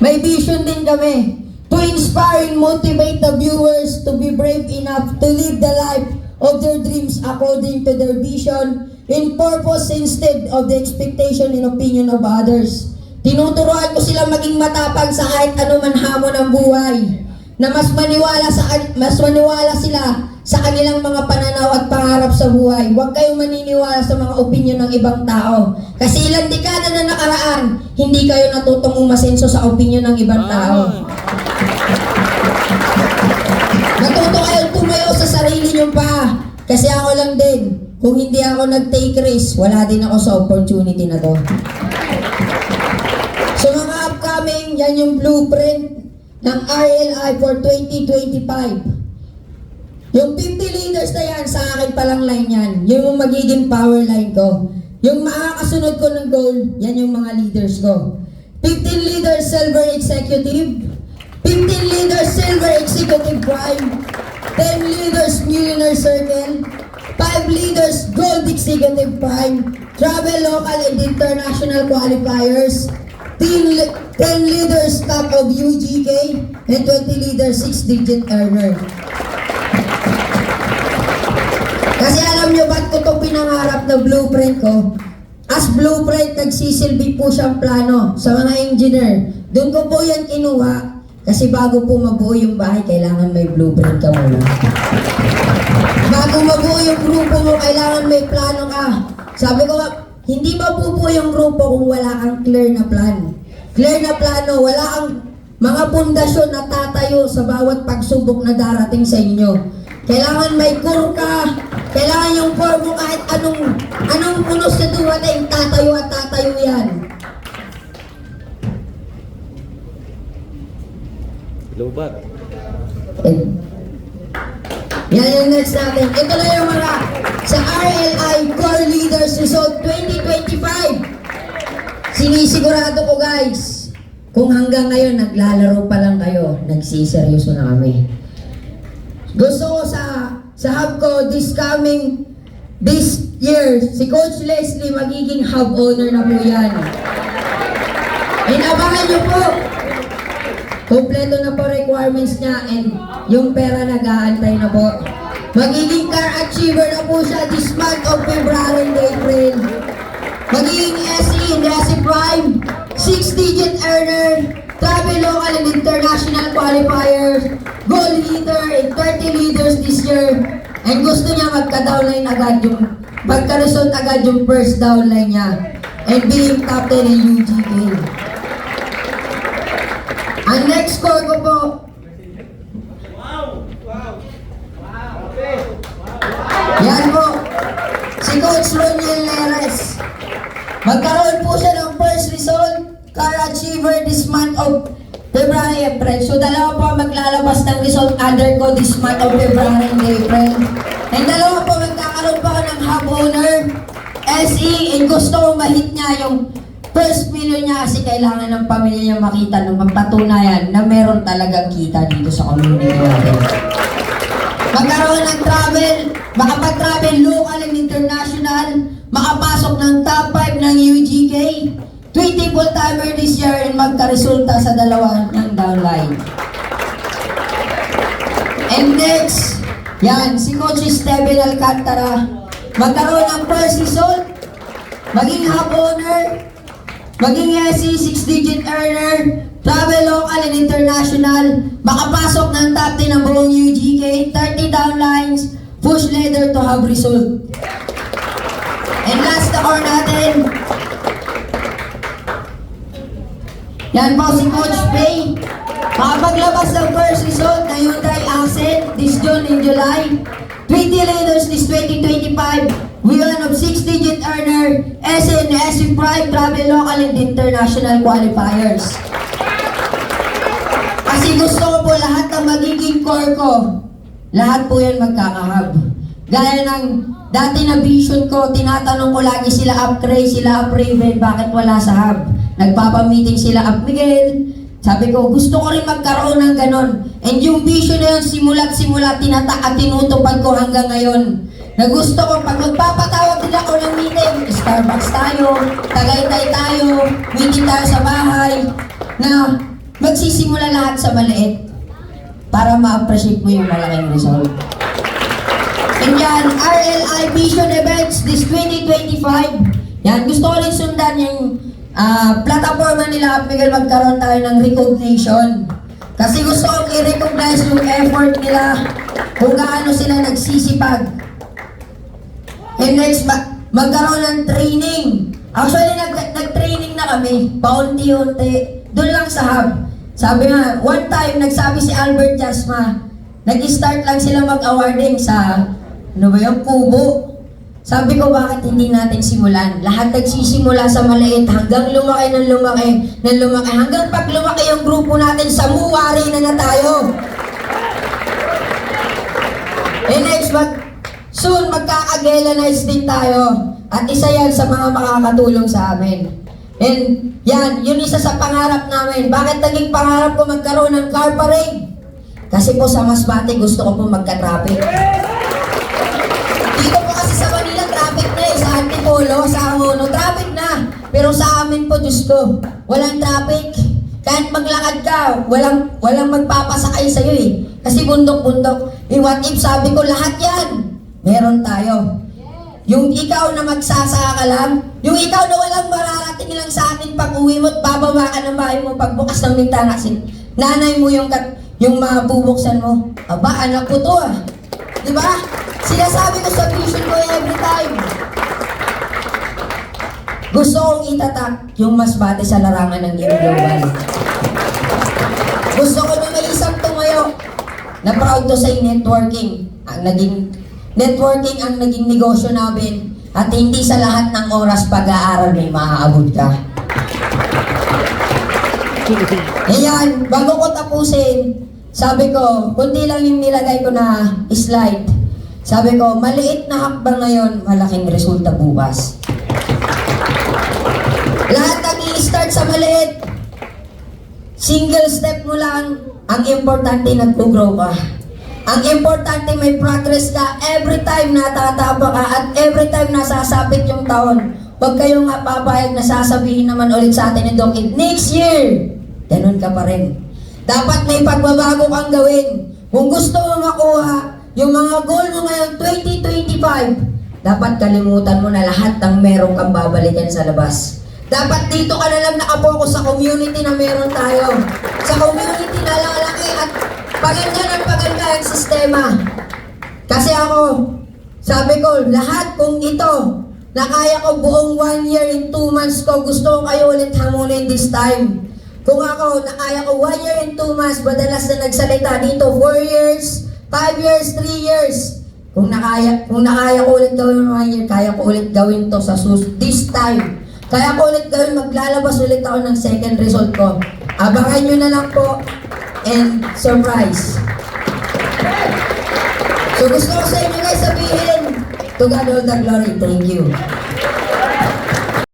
May vision din kami to inspire and motivate the viewers to be brave enough to live the life of their dreams according to their vision and purpose instead of the expectation and opinion of others. Tinuturuan ko sila maging matapang sa kahit anuman hamon ng buhay, na mas maniwala sila sa kanilang mga pananaw at pangarap sa buhay. Huwag kayong maniniwala sa mga opinion ng ibang tao. Kasi ilang dekada na nakaraan, hindi kayo natutong umasenso sa opinion ng ibang tao. Natuto kayong tumayo sa sarili niyong paa. Kasi ako lang din, kung hindi ako nag-take risk, wala din ako sa opportunity na to. So mga upcoming, yan yung blueprint ng RLI for 2025. Yung 50 leaders na yan, sa akin palang line yan. Yung magiging power line ko. Yung makakasunod ko ng goal, yan yung mga leaders ko. 15 leaders silver executive, 15 leaders silver executive prime, 10 leaders millionaire circle, 5 leaders gold executive prime, travel local and international qualifiers, 10 leaders top of UGK, and 20 leaders 6-digit earner. Kasi alam nyo ba't ko ito pinangarap na blueprint ko? As blueprint, nagsisilbi po siyang plano sa mga engineer. Doon ko po yan kinuha. Kasi bago po mabuo yung bahay, kailangan may blueprint ka muna. Bago mabuo yung grupo mo, kailangan may plano ka. Sabi ko, hindi mabubuo yung grupo kung wala kang clear na plan. Clear na plano, wala kang mga pundasyon na tatayo sa bawat pagsubok na darating sa inyo. Kailangan may core ka. Kailangan yung core mo kahit anong punos na dumating, tatayo at tatayo yan. Lubat. Yan yung next natin. Ito na yung mga sa RLI Core Leaders Result 2025. Sinisigurado ko guys, kung hanggang ngayon naglalaro pa lang kayo, nagsiseryoso na kami. Gusto ko sa hub ko this year, si Coach Leslie magiging hub owner na po yan. Inabangan nyo po. Kompleto na po requirements niya and yung pera nag-aantay na po. Magiging car achiever na po siya this month of February and April. Magiging SE and SE Prime, 6-digit earner, travel local and international qualifiers, goal leader and 30 leaders this year. And gusto niya magka-downline agad magka-result agad yung first downline niya. And being captain in UGK. Ang next score ko po, yan po, si Coach Roniel Leres. Magkaroon po siya ng first result, car achiever this month of February and April. So dalawa po maglalabas ng result under ko this month of February and April. And dalawa po magkakaroon pa ng hub owner, SE, and gusto ko ma-hit niya yung first million niya kasi kailangan ng pamilya niya makita ng magpatunayan na meron talagang kita dito sa community natin. Magkaroon ng travel, makapag-travel local and international, makapasok ng top 5 ng UGK, 20 full-timer this year and magkaresulta sa dalawa ng downline. And next, yan, si Coach Steven Alcantara, magkaroon ng first result, maging hub owner, maging SE, 6-digit earner, travel local and international, makapasok ng top 10 ng buong UGK, 30 downlines, push leader to have result. And last na core natin, yan po si Coach Pay, makapaglabas ng first result na Hyundai Accent this June and July, 20 leaders this 2025, one of 6-digit earner, SN, SC Prime, travel local and international qualifiers. Kasi gusto ko po lahat ng magiging core ko, lahat po yan magkakahab. Gaya ng dati na vision ko, tinatanong ko lagi sila up Cray, sila up Raven, bakit wala sa hub? Nagpapamiting sila up Miguel. Sabi ko, gusto ko rin magkaroon ng ganon. And yung vision na yun, simula't at tinutupad ko hanggang ngayon. Na gusto ko, pag magpapatawag nila ako ng meeting, Starbucks tayo, Tagaytay tayo, meeting tayo sa bahay, na magsisimula lahat sa maliit para ma-appreciate mo yung malaking result. And yan, RLI Vision Events this 2025. Yan, gusto ko rin sundan yung plataforma nila at Miguel magkaroon tayo ng recognition. Kasi gusto kong i-recognize yung effort nila kung gaano sila nagsisipag. And next, magkaroon ng training. Actually, nag-training na kami, paunti-unti, doon lang sa hub. Sabi nga, one time, nagsabi si Albert Jasma, nag-start lang sila mag-awarding sa, ano ba yung Kubo. Sabi ko, bakit hindi natin simulan? Lahat nagsisimula sa maliit hanggang lumaki ng lumaki, ng lumaki. Hanggang pag lumaki yung grupo natin, sa muwari na tayo. And next, soon, magkaka-galvanize din tayo. At isa yan sa mga makakatulong sa amin. And yan, yun isa sa pangarap namin. Bakit naging pangarap ko magkaroon ng car parade? Kasi po sa Masbate gusto ko po magka-traffic. Dito po kasi sa Manila, traffic na eh. Sa Antipolo, sa Angono, traffic na. Pero sa amin po, Diyos ko, walang traffic. Kahit maglakad ka, walang magpapasakay sa'yo eh. Kasi bundok-bundok. Eh, what if sabi ko lahat yan? Meron tayo. Yung ikaw na magsasaka ka lang, yung ikaw na walang mararating lang sa atin pag uwi mo at bababa ka ng bahay mo pagbukas ng bintana, nanay mo yung mabubuksan mo. Aba, anak ko to ah. Diba? Sinasabi ko sa vision ko every time. Gusto kong itatak yung Masbate sa larangan ng Game Global. Gusto ko na may isang tumayo na proud to say networking. Networking ang naging negosyo namin at hindi sa lahat ng oras pag-aaral may maaabot ka. Ayan, bago ko tapusin, sabi ko, kundi lang yung nilagay ko na slide. Sabi ko, maliit na hakbang ngayon, malaking resulta bukas. Lahat nag-i-start sa maliit. Single step mo lang, ang importante nag-grow ka. Ang importante may progress ka every time natatapa ka at every time nasasapit yung taon. Huwag kayong papayag na sasabihin naman ulit sa atin ni Doc Ed, next year, ganun ka pa rin. Dapat may pagbabago kang gawin. Kung gusto mo makuha yung mga goal mo ngayon 2025, dapat kalimutan mo na lahat ng meron kang babalikan sa labas. Dapat dito ka na lang nakapokus sa community na meron tayo. Sa community na lalaki at paganda ang sistema. Kasi ako, sabi ko, lahat kung ito, na kaya ko buong 1 year in 2 months ko, gusto ko kayo ulit hamunin this time. Kung ako, na kaya ko 1 year in 2 months, madalas na nagsalita dito, 4 years, 5 years, 3 years. Kung nakaya ko ulit gawin 1 year, kaya ko ulit gawin to sa this time. Kaya ko ulit gawin, maglalabas ulit ako ng second result ko. Abangan nyo na lang po. And surprise. So gusto ko sa inyo guys sabihin, to God all the glory. Thank you.